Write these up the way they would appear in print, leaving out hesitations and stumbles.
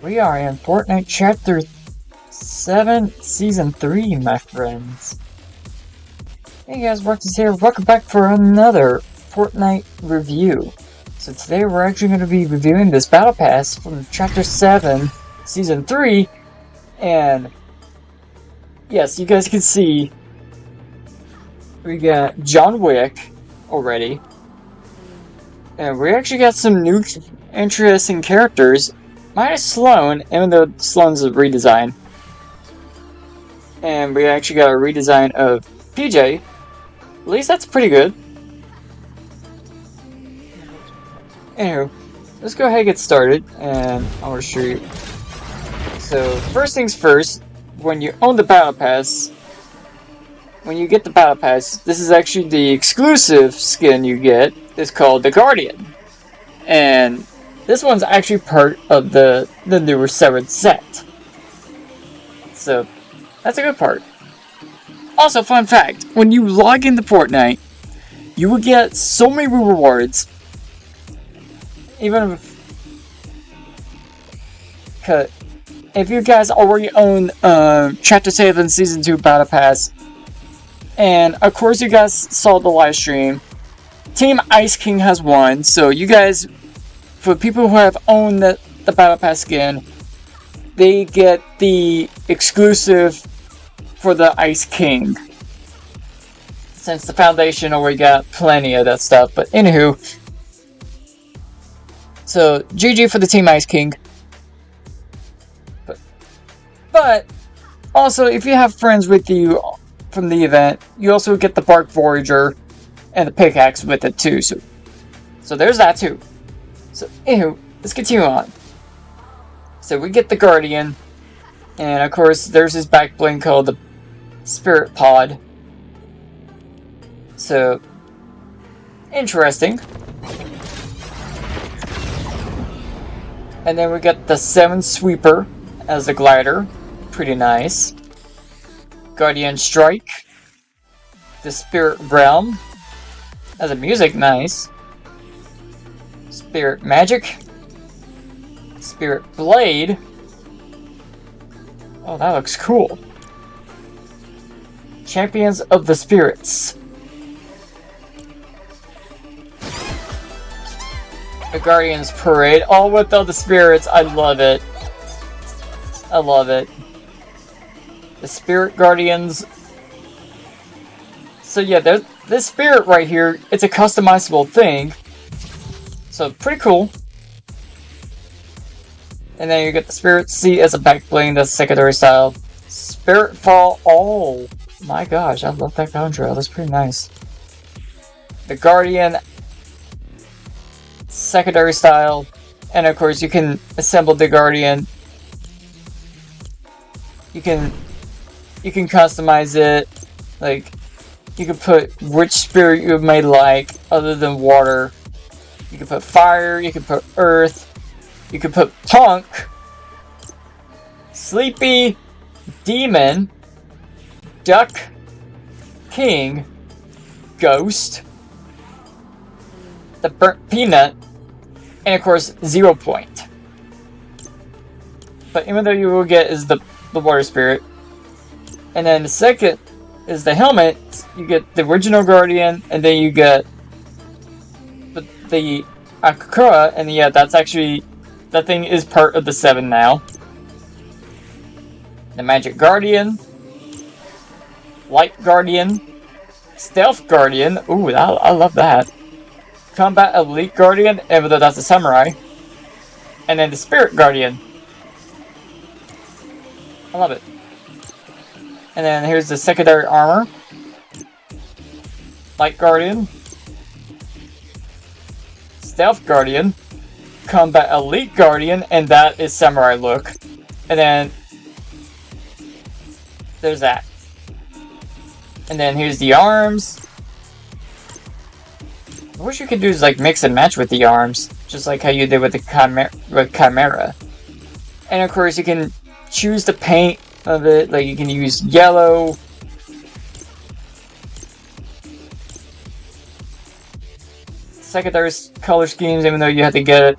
We are in Fortnite Chapter 7, Season 3, my friends. Hey guys, Roxas here. Welcome back for another Fortnite review. So today we're actually going to be reviewing this Battle Pass from Chapter 7, Season 3. And yes, you guys can see we got John Wick already. And we actually got some new interesting characters. Minus Sloan, even though Sloan's a redesign. And we actually got a redesign of PJ. At least that's pretty good. Anywho, let's go ahead and get started. And I want to show you. So, first things first, when you own the Battle Pass, when you get the Battle Pass, this is actually the exclusive skin you get. It's called the Guardian. And this one's actually part of the newer 7th set. So, that's a good part. Also, fun fact, when you log into Fortnite, you will get so many rewards. Even if you guys already own Chapter 7 Season 2 Battle Pass, and of course you guys saw the live stream, Team Ice King has won, so you guys, for people who have owned the Battle Pass skin, they get the exclusive for the Ice King. Since the Foundation already got plenty of that stuff, but anywho. So, GG for the Team Ice King. But also, if you have friends with you from the event, you also get the Bark Voyager and the pickaxe with it too. So there's that too. So, anywho, let's continue on. So we get the Guardian, and of course there's his back bling called the Spirit Pod. So, interesting. And then we get the 7 Sweeper as the glider. Pretty nice. Guardian Strike. The Spirit Realm as a music, nice. Spirit Magic. Spirit Blade. Oh, that looks cool. Champions of the Spirits. The Guardians Parade. All with all the spirits. I love it. I love it. The Spirit Guardians. So yeah, there's this spirit right here. It's a customizable thing. So pretty cool. And then you get the Spirit Seat as a back bling, that's secondary style. Spirit Fall. Oh my gosh, I love that contrail. That's pretty nice. The Guardian secondary style. And of course you can assemble the Guardian. You can customize it. Like, you can put which spirit you may like other than water. You can put fire, you can put earth, you can put punk, sleepy, demon, duck, king, ghost, the burnt peanut, and of course 0 point. But even though you will get is the water spirit. And then the second is the helmet. You get the original Guardian, and then you get the Akakura, and yeah, that's actually, that thing is part of the 7 now. The Magic Guardian, Light Guardian, Stealth Guardian. Ooh, I love that. Combat Elite Guardian, even though that's a samurai. And then the Spirit Guardian. I love it. And then here's the secondary armor. Light Guardian. Stealth Guardian. Combat Elite Guardian, and that is samurai look. And then there's that. And then here's the arms. I wish you could do is like mix and match with the arms, just like how you did with the Chimera. And of course you can choose the paint of it, like you can use yellow, secondary color schemes, even though you have to get it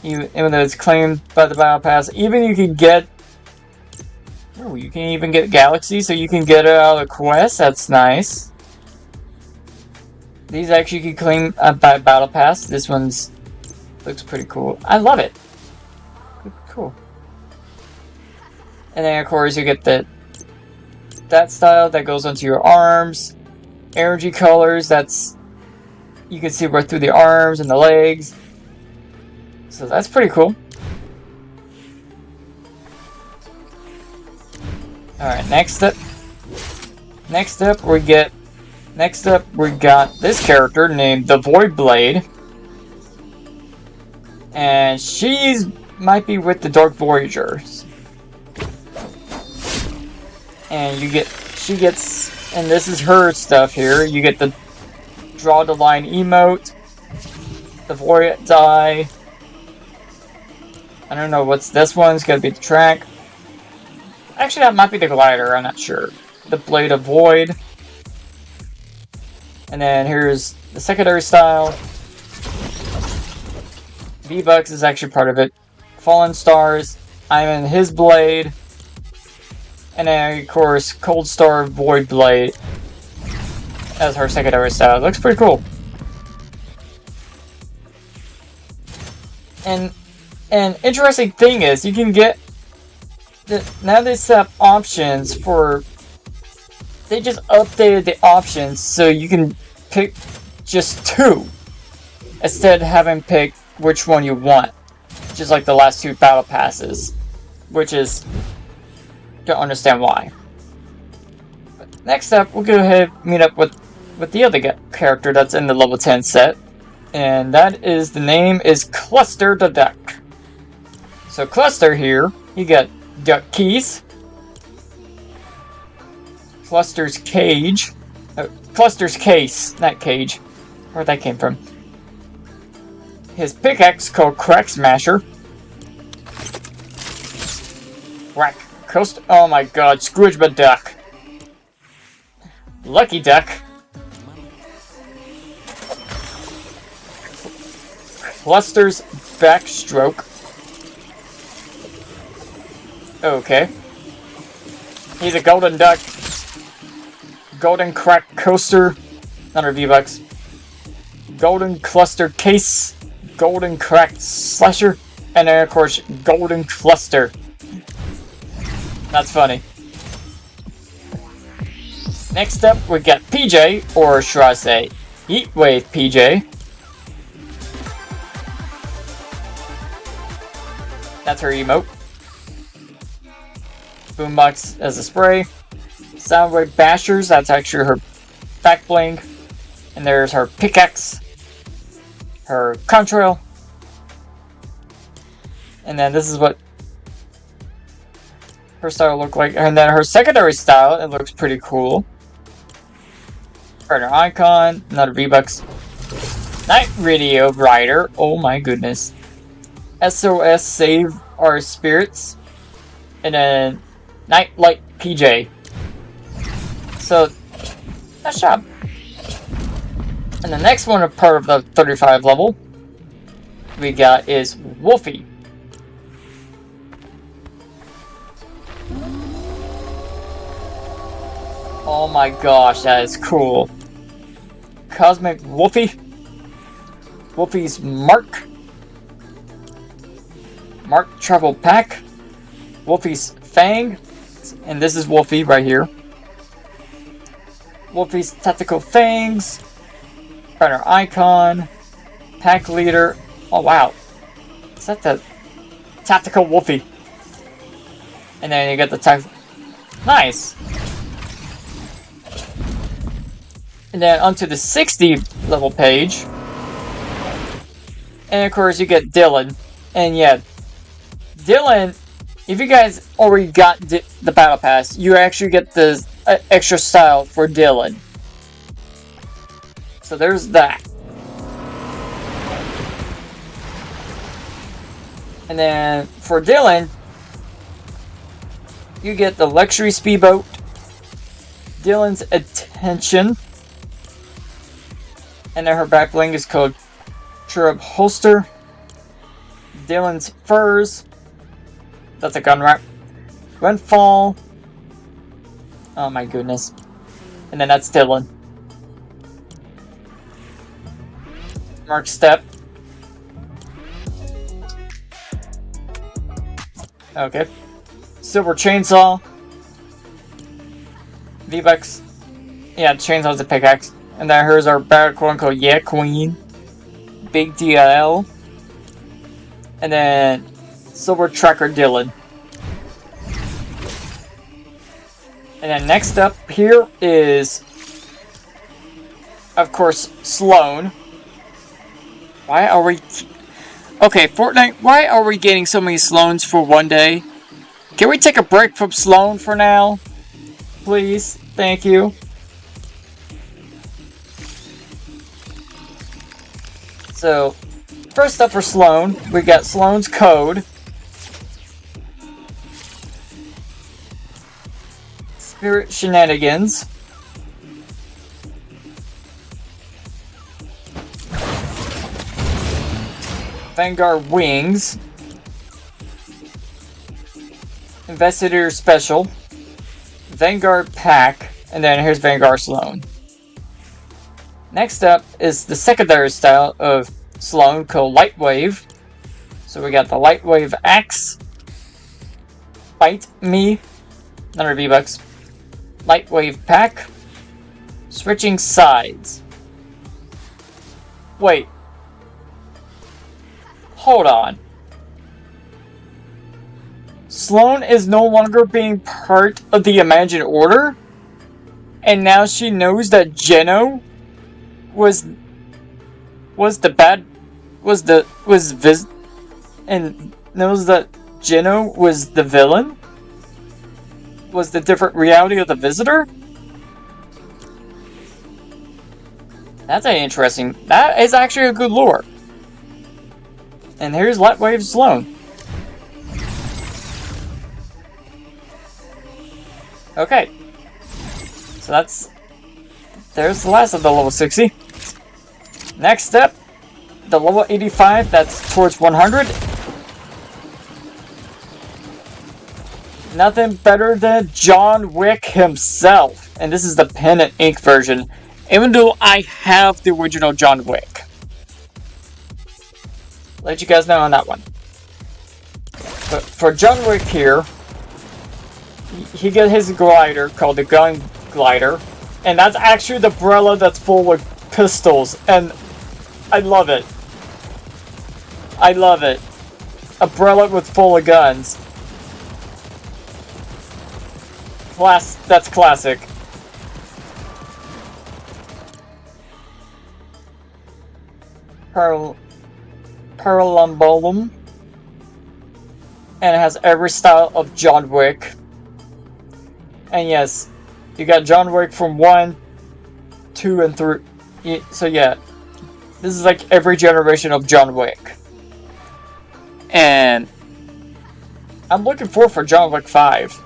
even though it's claimed by the Battle Pass. Even you can get... Oh, you can even get Galaxy, so you can get it out of the quest. That's nice. These actually can claim by Battle Pass. This one's looks pretty cool. I love it. Cool. And then of course you get that style that goes onto your arms. Energy colors. That's you can see right through the arms and the legs. So that's pretty cool. Alright, next up we got this character named the Void Blade. And she's might be with the Dark Voyagers. And she gets, and this is her stuff here. You get the draw the line emote, the Void die. I don't know what's this one. It's gonna be the track. Actually, that might be the glider. I'm not sure. The Blade of Void. And then here's the secondary style. V-Bucks is actually part of it. Fallen Stars. I'm in his blade. And then, of course, Cold Star Void Blade as her secondary style. It looks pretty cool. And an interesting thing is, you can get... now they set up options for... They just updated the options so you can pick just two. Instead of having to pick which one you want. Just like the last two battle passes. Which is... Don't understand why. But next up, we'll go ahead and meet up with the other character that's in the level 10 set. And that is, the name is Cluster the Duck. So Cluster here, you got Duck Keys. Cluster's Cage. Cluster's Case, not Cage. Where that came from. His pickaxe called Crack Smasher. Whack. Coast. Oh my god, Scrooge McDuck. Lucky Duck. Cluster's Backstroke. Okay. He's a Golden Duck. Golden Crack Coaster. Another V-Bucks. Golden Cluster Case. Golden Crack Slasher. And then, of course, Golden Cluster. That's funny. Next up, we got PJ, or should I say, Heatwave PJ. That's her emote. Boombox as a spray. Soundwave Bashers, that's actually her back bling. And there's her pickaxe. Her contrail. And then this is what her style look like. And then her secondary style, it looks pretty cool. Partner icon, another V-Bucks. Night Radio Rider, oh my goodness. SOS Save Our Spirits. And then Nightlight PJ. So, nice job. And the next one, a part of the 35 level, we got is Wolfie. Oh my gosh, that is cool. Cosmic Wolfie. Wolfie's Mark. Mark Travel Pack. Wolfie's Fang. And this is Wolfie right here. Wolfie's Tactical Fangs. Partner icon. Pack leader. Oh wow. Is that the Tactical Wolfie? And then you got the tactical. Nice. And then onto the 60 level page. And of course you get Dylan. And yeah, Dylan, if you guys already got the Battle Pass, you actually get the extra style for Dylan. So there's that. And then for Dylan, you get the Luxury Speedboat, Dylan's Attention, and then her back bling is called Cherub Holster, Dylan's furs. That's a gun rack. Windfall. Oh my goodness. And then that's Dylan. Mark Step. Okay. Silver Chainsaw. V-Bucks. Yeah, Chainsaw's a pickaxe. And then here's our bad quote-unquote Yeah Queen. Big DL. And then Silver Tracker Dylan. And then next up here is, of course, Sloan. Why are we... Okay, Fortnite, why are we getting so many Sloans for one day? Can we take a break from Sloan for now? Please, thank you. So, first up for Sloan, we got Sloan's Code. Spirit Shenanigans. Vanguard Wings. Investigator Special. Vanguard Pack. And then here's Vanguard Sloan. Next up is the secondary style of Sloan called Light Wave. So we got the Light Wave Axe. Bite Me. Another V-Bucks. Light Wave Pack. Switching Sides. Wait. Hold on. Sloan is no longer being part of the Imagined Order? And now she knows that Geno was and knows that Geno was the villain? Was the different reality of the Visitor? That's interesting. That is actually a good lore. And here's Lightwave Sloan. Okay. So there's the last of the level 60. Next step, the level 85, that's towards 100. Nothing better than John Wick himself. And this is the pen and ink version, even though I have the original John Wick. Let you guys know on that one. But for John Wick here, he got his glider called the Gun Glider. And that's actually the umbrella that's full of pistols. And I love it. I love it. Umbrella with full of guns. That's classic. Paralumbolum. And it has every style of John Wick. And yes, you got John Wick from 1, 2, and 3. So yeah, this is like every generation of John Wick. And I'm looking forward for John Wick 5.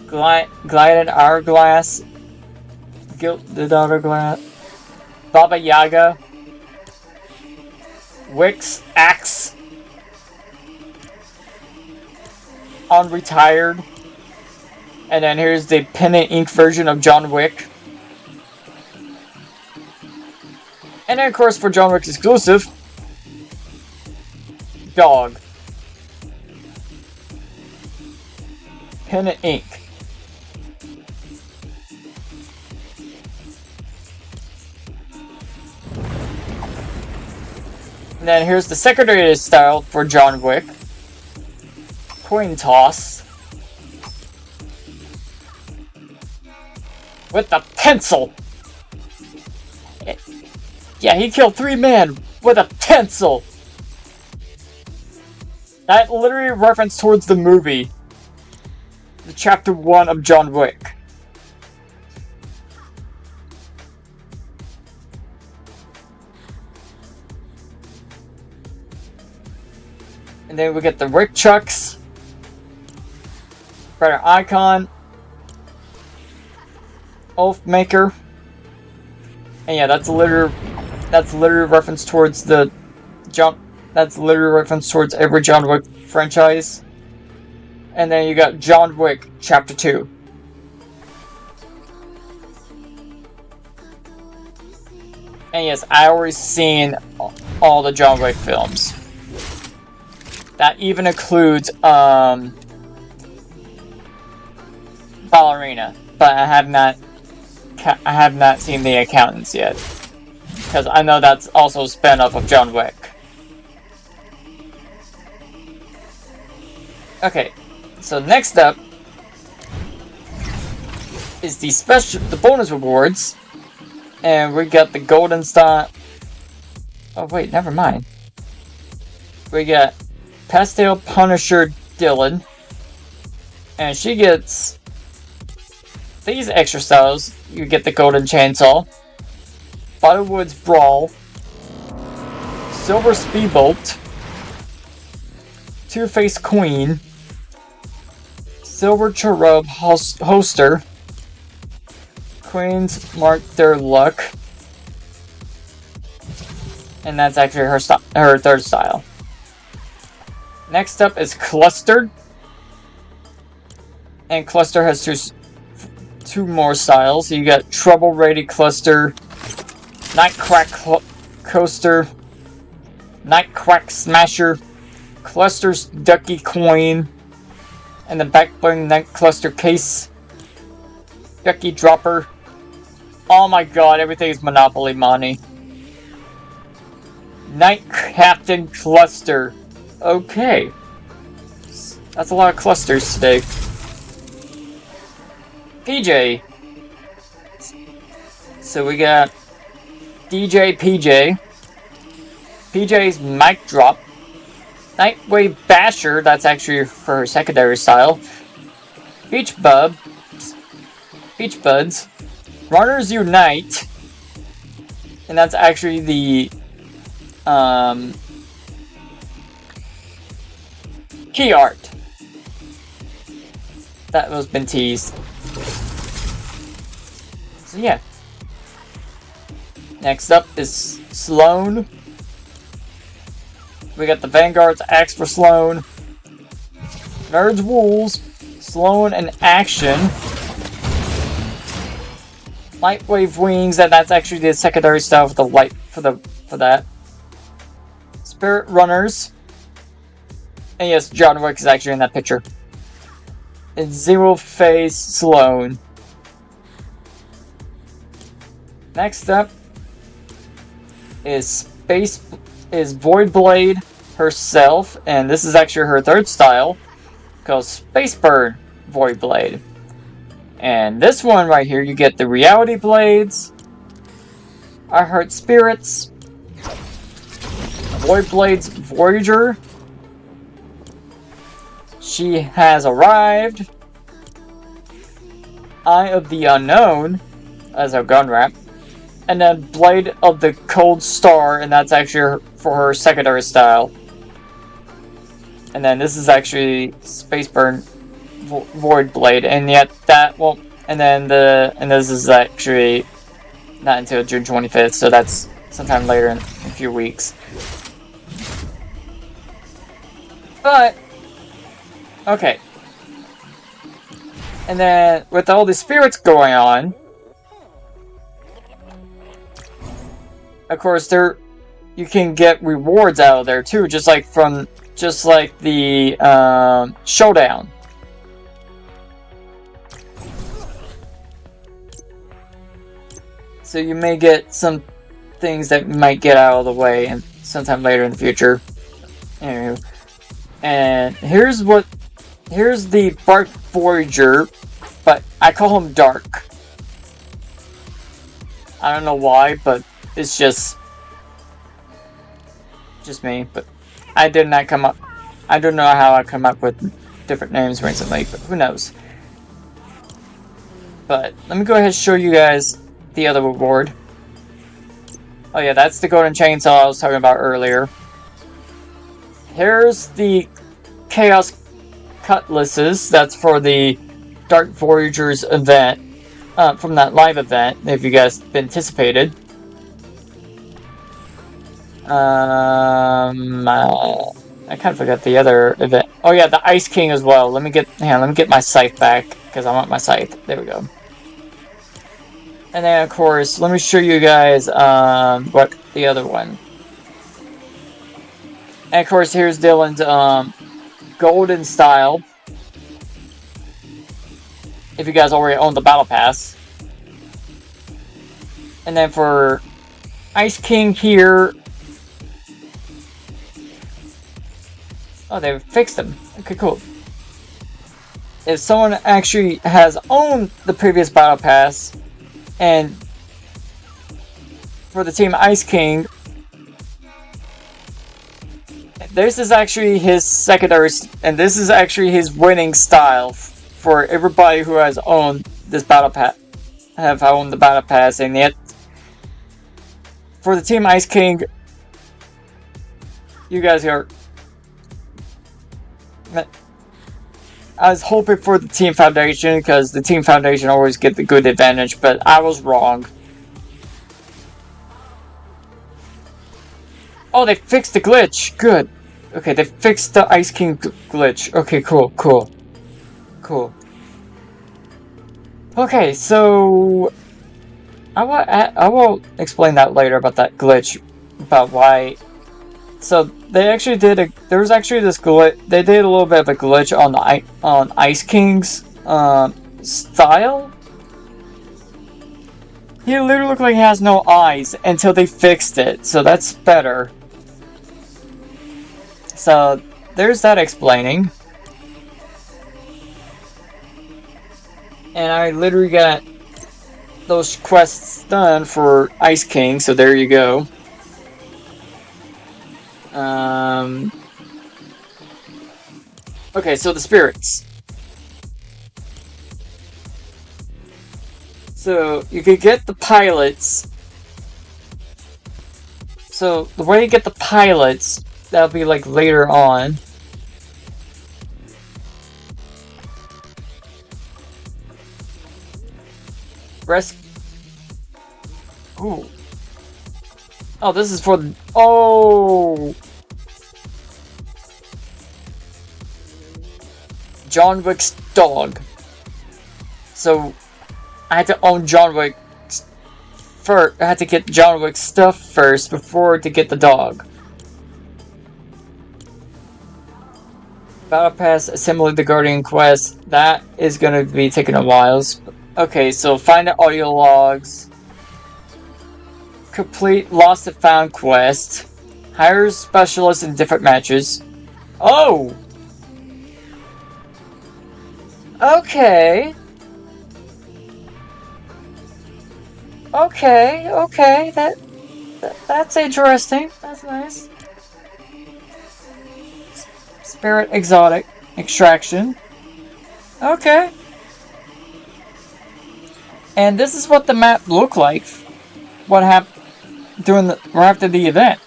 Glided Hourglass. Gilded Hourglass. Baba Yaga. Wick's Axe. Unretired. And then here's the pen and ink version of John Wick. And then of course for John Wick's exclusive, Dog. Pen and ink. And then here's the secondary style for John Wick. Coin toss. With the pencil. Yeah, he killed 3 men with a pencil. That literally reference towards the movie. The chapter 1 of John Wick. And then we get the Rick Chucks. Brighter Icon. Oath Maker. And yeah, that's literally That's literally a reference towards the That's literally a reference towards every John Wick franchise. And then you got John Wick Chapter 2. And yes, I already seen all the John Wick films. That even includes Ballerina, but I have not seen The Accountants yet, because I know that's also a spin-off of John Wick. Okay, so next up is the bonus rewards, and we got the golden star. Oh wait, never mind. We got Pastel Punisher Dylan, and she gets these extra styles. You get the golden chainsaw, Butterwood's Brawl, Silver Speedbolt, Two-Faced Queen, Silver Cherub Holster, Queens Mark Their Luck, and that's actually her third style. Next up is Clustered, and Cluster has two more styles. So you got Trouble Ready Cluster, Nightcrack Coaster, Nightcrack Smasher, Cluster's Ducky Coin, and the Backbling Night Cluster Case, Ducky Dropper. Oh my god, everything is Monopoly money. Night Captain Cluster. Okay. That's a lot of clusters today. PJ. So we got DJ PJ. PJ's Mic Drop. Nightwave Basher, that's actually for her secondary style. Beach Buds. Runners Unite. And that's actually the key art that was been teased. So yeah. Next up is Sloan. We got the Vanguard's Axe for Sloan, Nerds Wolves, Sloan in Action, Lightwave Wings, and that's actually the secondary style for the light for that. Spirit Runners, and yes, John Wick is actually in that picture. And Zero Phase Sloan. Next up is Void Blade herself, and this is actually her third style, called Space Burn Void Blade. And this one right here, you get the Reality Blades, I Heart Spirits, Void Blades Voyager, She Has Arrived, Eye of the Unknown as a gun wrap, and then Blade of the Cold Star, and that's actually for her secondary style. And then this is actually Space Burn Void Blade, and yet that won't. And this is actually not until June 25th, so that's sometime later in a few weeks. But okay. And then with all the spirits going on, of course, you can get rewards out of there too, just like the showdown. So you may get some things that might get out of the way and sometime later in the future. Anywho, and here's the Dark Voyager, but I call him Dark. I don't know why, but it's just me. But I don't know how I come up with different names recently, but who knows. But let me go ahead and show you guys the other reward. Oh yeah, that's the golden chainsaw I was talking about earlier. Here's the Chaos Cutlasses. That's for the Dark Voyagers event, from that live event, if you guys anticipated. I kind of forgot the other event. Oh yeah, the Ice King as well. Let me get my scythe back because I want my scythe. There we go. And then of course, let me show you guys what the other one. And of course, here's Dylan's golden style. If you guys already own the battle pass. And then for Ice King here. Oh, they fixed him. Okay, cool. If someone actually has owned the previous battle pass, and for the team Ice King, this is actually his secondary, and this is actually his winning style for everybody who has owned this battle pass, have owned the battle pass, and yet for the team Ice King, you guys are. I was hoping for the Team Foundation, because the Team Foundation always get the good advantage, but I was wrong. Oh, they fixed the glitch! Good. Okay, they fixed the Ice King glitch. Okay, cool. Okay, so I will explain that later about that glitch, about why. So they actually did there was actually this glitch. They did a little bit of a glitch on Ice King's style. He literally looked like he has no eyes until they fixed it. So that's better. So there's that explaining. And I literally got those quests done for Ice King. So there you go. Okay, so the spirits. So you could get the pilots. So the way you get the pilots, that'll be like later on. Ooh. Oh, this is for the... Oh! John Wick's dog. So, I had to own John Wick first. I had to get John Wick's stuff first before to get the dog. Battle Pass, Assembly the Guardian quest. That is going to be taking a while. Okay, so find the audio logs. Complete Lost and Found quest. Hire specialists in different matches. Oh! Okay. Okay. That's interesting. That's nice. Spirit Exotic Extraction. Okay. And this is what the map looked like. What happened after the event.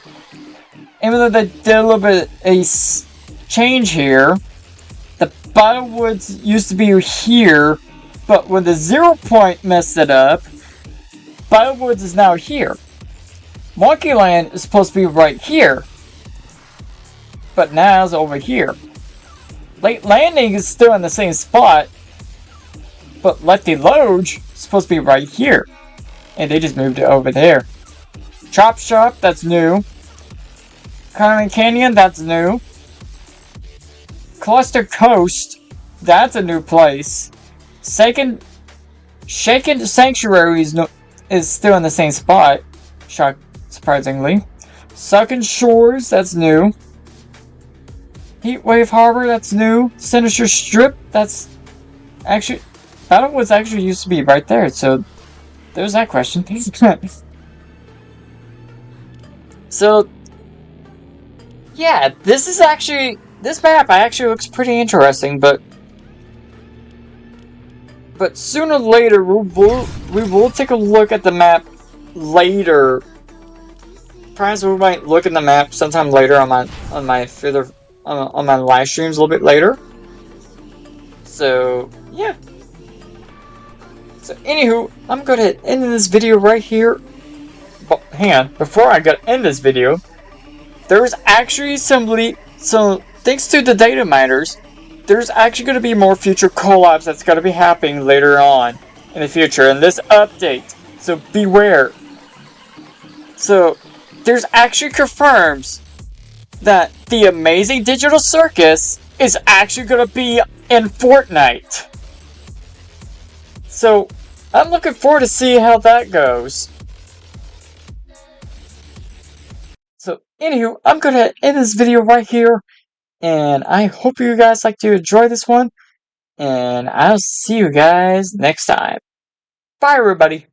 Even though they did a little bit a change here, the Bottomwoods used to be here, but when the 0 point messed it up, Bottomwoods is now here. Monkeyland is supposed to be right here, but now it's over here. Late Landing is still in the same spot, but Lefty Lodge is supposed to be right here, and they just moved it over there. Chop Shop, that's new. Carmen Canyon, that's new. Cluster Coast, that's a new place. Shaken Sanctuary is still in the same spot, surprisingly. Sunken Shores, that's new. Heatwave Harbor, that's new. Sinister Strip, that's actually... Battlewoods actually used to be right there, so there's that question. So, yeah, this map actually looks pretty interesting, but sooner or later we will take a look at the map later. Perhaps we might look at the map sometime later on my live streams a little bit later. So yeah. So anywho, I'm gonna end this video right here. But hang on, before I gotta end this video, there's actually so thanks to the data miners, there's actually going to be more future collabs that's going to be happening later on in the future in this update. So beware. So there's actually confirms that the amazing digital circus is actually going to be in Fortnite. So I'm looking forward to see how that goes. So anywho, I'm going to end this video right here. And I hope you guys like to enjoy this one. And I'll see you guys next time. Bye, everybody.